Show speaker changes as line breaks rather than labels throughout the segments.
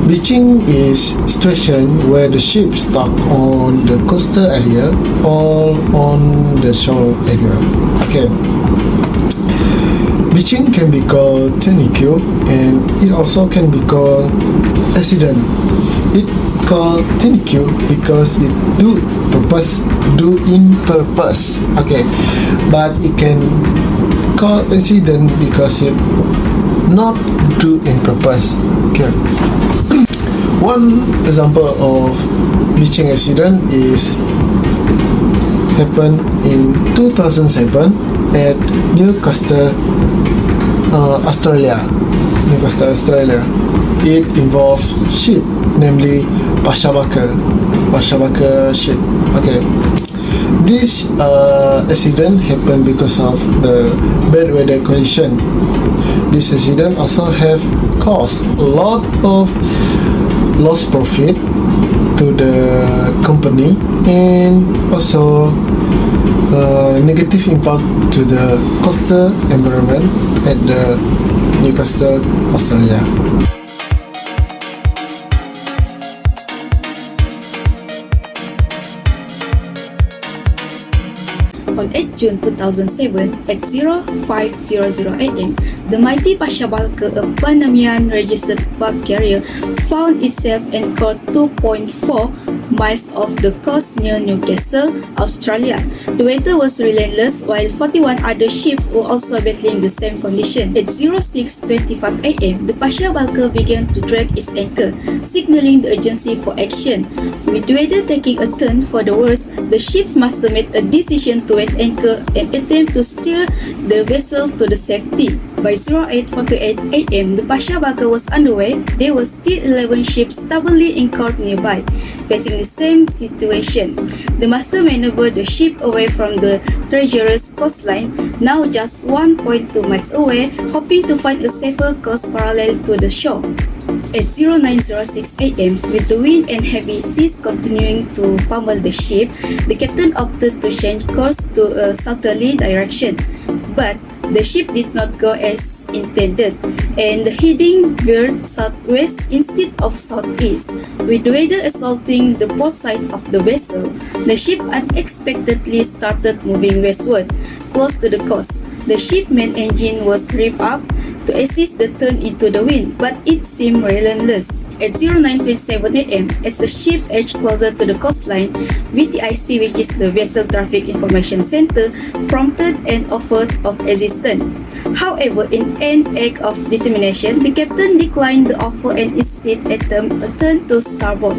Beaching is situation where the ship stuck on the coastal area or on the shore area. Okay. Beaching can be called tourniquet and it also can be called accident. It called tourniquet because it do in purpose. Okay, but it can call accident because it not do in purpose. Okay. One example of beaching accident is happened in 2007 at Newcastle, Australia. It involved ship, namely Pasha Bakar ship. Okay. This accident happened because of the bad weather condition. This accident also have caused a lot of lost profit to the company and also negative impact to the coastal environment at the Newcastle, Australia.
On 8 June 2007 at 05:00 AM, the mighty Pasha Bakar, a Panamanian registered bulk carrier, found itself anchored 2.4 miles off the coast near Newcastle, Australia. The weather was relentless while 41 other ships were also battling the same condition. At 06:25 AM, the Pasha Bakar began to drag its anchor, signaling the urgency for action. With the weather taking a turn for the worse, the ship's master made a decision to wet anchor and attempt to steer the vessel to the safety. By 08:48 AM, the Pasha Bakar was underway. There were still 11 ships stubbornly anchored nearby, facing the same situation. The master maneuvered the ship away from the treacherous coastline, now just 1.2 miles away, hoping to find a safer course parallel to the shore. At 09:06 AM, with the wind and heavy seas continuing to pummel the ship, the captain opted to change course to a southerly direction. But the ship did not go as intended, and the heading veered southwest instead of southeast. With the weather assaulting the port side of the vessel, the ship unexpectedly started moving westward, close to the coast. The ship's main engine was revved up to assist the turn into the wind, but it seemed relentless. At 09:27 AM, as the ship edged closer to the coastline, VTIC, which is the Vessel Traffic Information Center, prompted an offer of assistance. However, in an act of determination, the captain declined the offer and instead attempted a turn to starboard.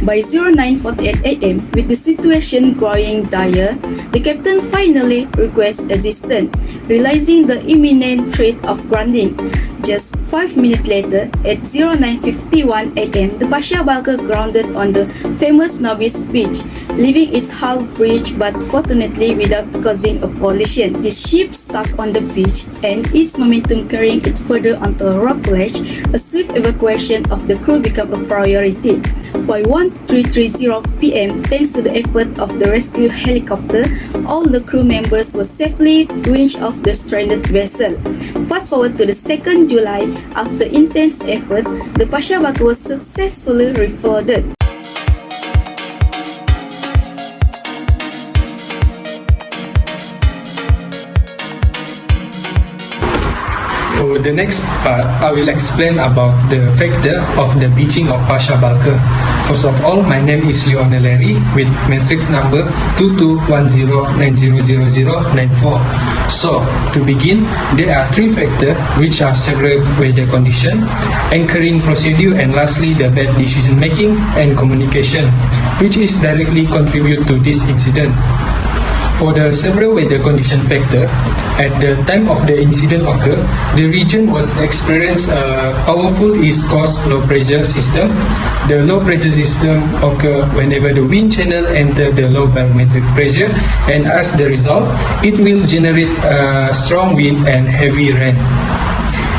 By 09:48 AM, with the situation growing dire, the captain finally requested assistance, realizing the imminent threat of grounding. Just 5 minutes later, at 09:51 AM, the Pasha Bakar grounded on the famous Nobis Beach, leaving its hull breached but fortunately without causing a collision. The ship stuck on the beach and its momentum carrying it further onto a rock ledge. A swift evacuation of the crew became a priority. By 13:30 PM, thanks to the effort of the rescue helicopter, all the crew members were safely winched off the stranded vessel. Fast forward to the 2nd July, after intense effort, the Pasha Bakar was successfully refloated.
For the next part, I will explain about the factor of the beaching of Pasha Bakar. First of all, my name is Lionel Larry with matrix number 2210900094. So, to begin, there are three factors which are several weather condition, anchoring procedure, and lastly the bad decision making and communication, which is directly contribute to this incident. For the several weather condition factor, at the time of the incident occurred, the region was experienced a powerful East Coast low pressure system. The low pressure system occurs whenever the wind channel enter the low barometric pressure, and as the result, it will generate strong wind and heavy rain.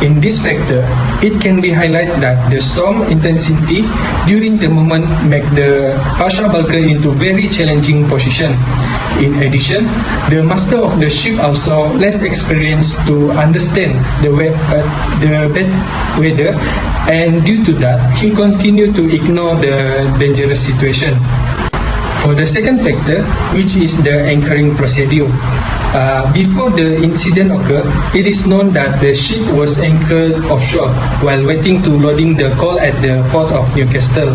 In this factor, it can be highlighted that the storm intensity during the moment make the Pasha Balker into very challenging position. In addition, the master of the ship also less experienced to understand the bad weather, and due to that, he continued to ignore the dangerous situation. For the second factor, which is the anchoring procedure, before the incident occurred, it is known that the ship was anchored offshore while waiting to loading the coal at the port of Newcastle.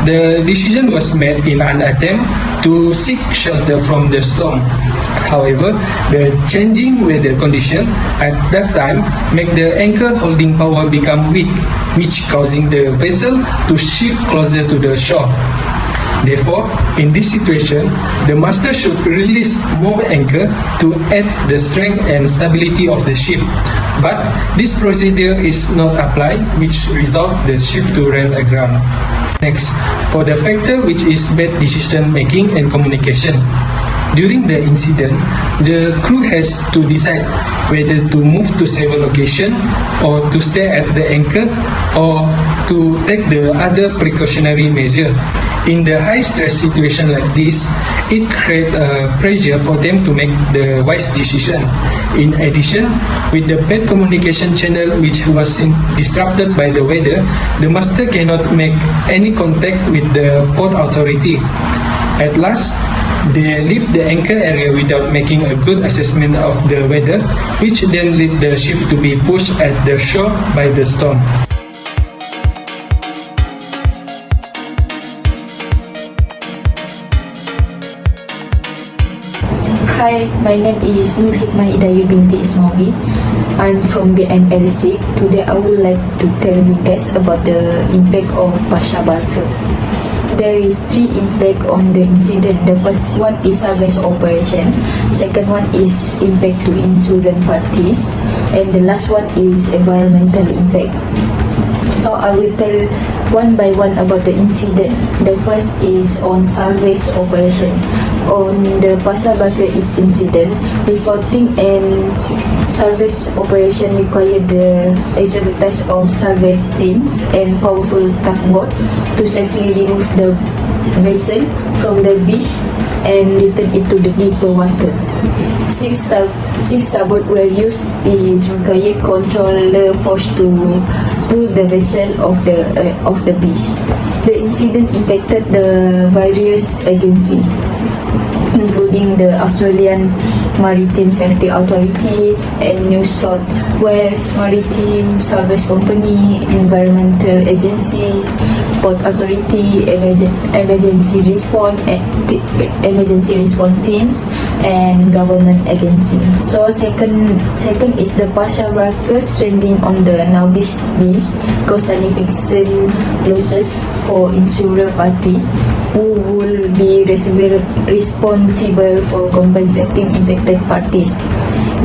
The decision was made in an attempt to seek shelter from the storm. However, the changing weather condition at that time make the anchor holding power become weak, which causing the vessel to shift closer to the shore. Therefore, in this situation, the master should release more anchor to add the strength and stability of the ship. But this procedure is not applied, which result the ship to run aground. Next, for the factor which is bad decision making and communication. During the incident, the crew has to decide whether to move to safer location or to stay at the anchor or to take the other precautionary measure. In the high stress situation like this, it creates pressure for them to make the wise decision. In addition, with the bad communication channel which was disrupted by the weather, the master cannot make any contact with the port authority. At last, they leave the anchor area without making a good assessment of the weather, which then lead the ship to be pushed at the shore by the storm.
Hi, my name is Nur Hikmah Idayu binti Ismawi. I'm from BMLC. Today I would like to tell you guys about the impact of Pasha Balker. There is 3 impact on the incident. The first one is salvage operation. Second one is impact to insurance parties. And the last one is environmental impact. So I will tell one by one about the incident. The first is on salvage operation. On the Pasha Balker incident, reporting and salvage operation require the exercise of salvage teams and powerful tugboat to safely remove the vessel from the beach and return it to the deeper water. Six tugboats were used. Is required controller force to pull the vessel off the beach. The incident impacted the various agencies, including the Australian Maritime Safety Authority and New South Wales Maritime Salvage Company, Environmental Agency, Port Authority, emergency response teams, and government agency. So second is the Pasha Balker stranding on the Naubish Beach cause significant losses for insurer party, who will be responsible for compensating affected parties.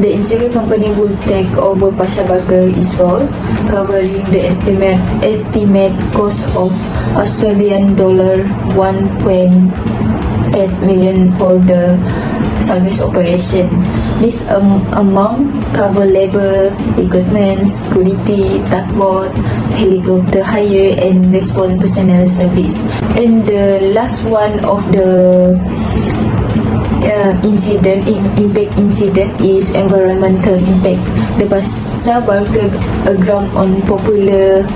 The insurance company will take over Pasha Balker's role, covering the estimate cost of Australian dollar 1.8 million for the salvage operation. This amount cover labor, equipment, security, tugboat, helicopter hire, and response personnel service. And the last one of the impact incident is environmental impact. The Pasha Balker aground on popular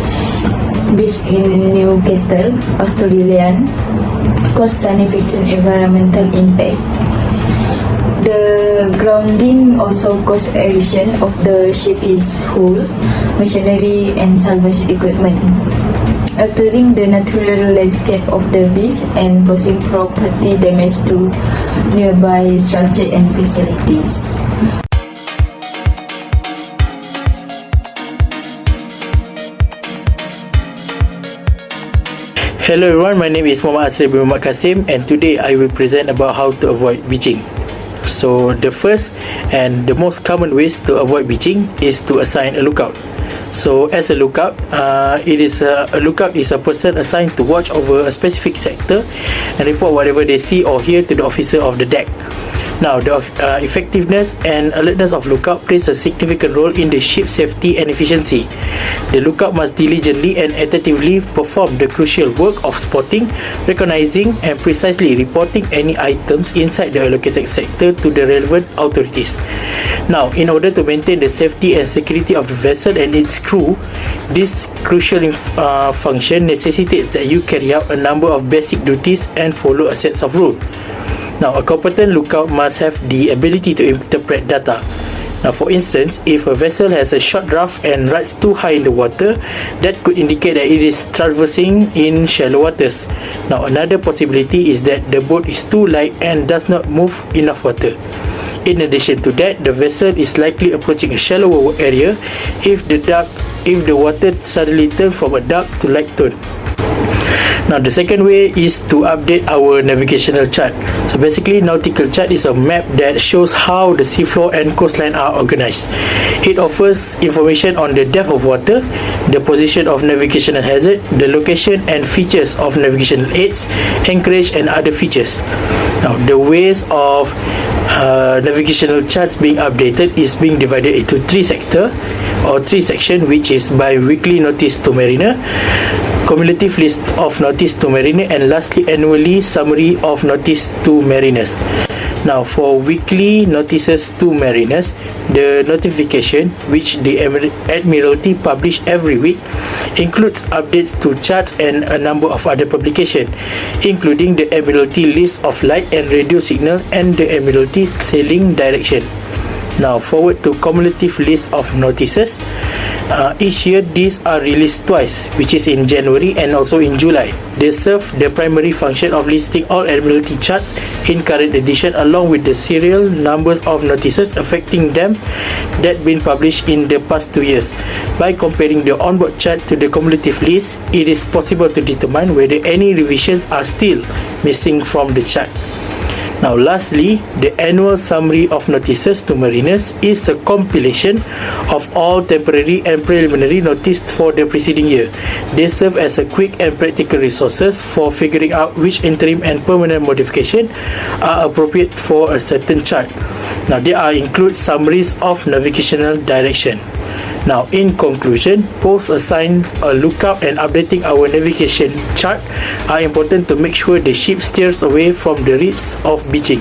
beach in Newcastle, Australian, cause significant environmental impact. The grounding also caused erosion of the ship's hull, machinery, and salvage equipment, altering the natural landscape of the beach and causing property damage to nearby structure and facilities.
Hello everyone, my name is Muhammad Asri bin Muhammad Kasim, and today I will present about how to avoid beaching. So the first and the most common ways to avoid beaching is to assign a lookout. So as a lookout, a lookout is a person assigned to watch over a specific sector and report whatever they see or hear to the officer of the deck. Now, the effectiveness and alertness of lookout plays a significant role in the ship's safety and efficiency. The lookout must diligently and attentively perform the crucial work of spotting, recognizing, and precisely reporting any items inside the allocated sector to the relevant authorities. Now, in order to maintain the safety and security of the vessel and its crew, this crucial function necessitates that you carry out a number of basic duties and follow a set of rules. Now, a competent lookout must have the ability to interpret data. Now, for instance, if a vessel has a short draft and rides too high in the water, that could indicate that it is traversing in shallow waters. Now, another possibility is that the boat is too light and does not move enough water. In addition to that, the vessel is likely approaching a shallower area if the water suddenly turns from a dark to light tone. Now, the second way is to update our navigational chart. So basically, nautical chart is a map that shows how the seafloor and coastline are organized. It offers information on the depth of water, the position of navigational hazard, the location and features of navigational aids, anchorage, and other features. Now, the ways of navigational charts being updated is being divided into three sections, which is by weekly notice to mariner, cumulative list of notice to mariner, and lastly annually summary of notice to mariners. Now, for weekly notices to mariners, the notification which the Admiralty publish every week includes updates to charts and a number of other publications, including the Admiralty list of light and radio signal and the Admiralty sailing direction. Now, forward to cumulative list of notices. Each year, these are released twice, which is in January and also in July. They serve the primary function of listing all Admiralty charts in current edition along with the serial numbers of notices affecting them that been published in the past 2 years. By comparing the onboard chart to the cumulative list, it is possible to determine whether any revisions are still missing from the chart. Now, lastly, the annual summary of notices to mariners is a compilation of all temporary and preliminary notices for the preceding year. They serve as a quick and practical resources for figuring out which interim and permanent modification are appropriate for a certain chart. Now, there include summaries of navigational direction. Now, in conclusion, posts assigned a lookout and updating our navigation chart are important to make sure the ship steers away from the risks of beaching.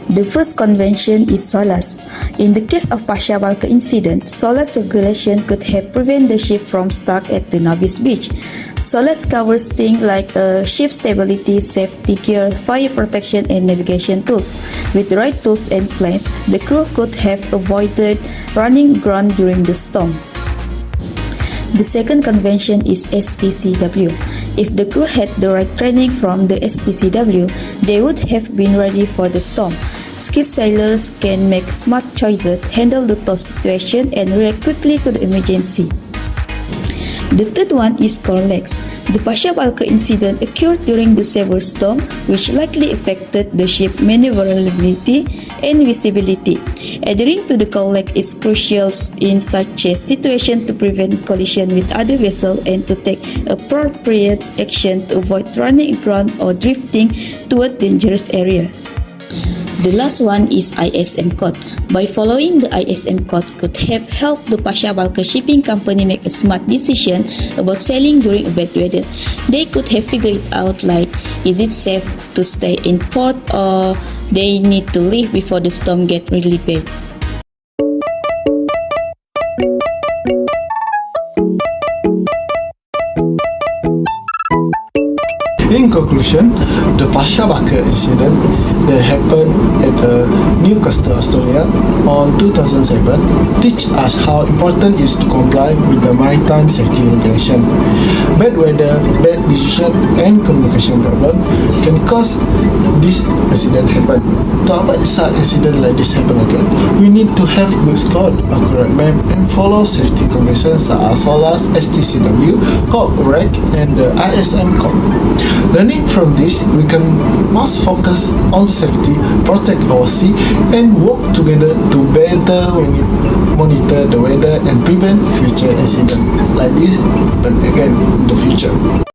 The first convention is SOLAS. In the case of Pasha Balka incident, SOLAS regulation could have prevented the ship from stuck at the Nobis beach. SOLAS covers things like ship stability, safety gear, fire protection, and navigation tools. With the right tools and plans, the crew could have avoided running aground during the storm. The second convention is STCW. If the crew had the right training from the STCW, they would have been ready for the storm. Skilled sailors can make smart choices, handle the tough situation, and react quickly to the emergency. The third one is CORLEX. The Pasha Balka incident occurred during the severe storm, which likely affected the ship's maneuverability and visibility. Adhering to the CORLEX is crucial in such a situation to prevent collision with other vessels and to take appropriate action to avoid running aground or drifting toward dangerous area. The last one is ISM code. By following the ISM code could have helped the Pasha Balka Shipping Company make a smart decision about sailing during bad weather. They could have figured it out like, is it safe to stay in port or they need to leave before the storm gets really bad.
In conclusion, the Pasha Balka incident that happened at Newcastle, Australia on 2007 teach us how important it is to comply with the maritime safety regulation. Bad weather, bad decision, and communication problem can cause this incident happen. To avoid such incident like this happen again, we need to have good scout, accurate map, and follow safety conventions such as SOLAS, STCW, COP, REC, and the ISM COP. Learning from this, we can must focus on safety, protect our sea, and work together to better monitor the weather and prevent future incidents like this happen again in the future.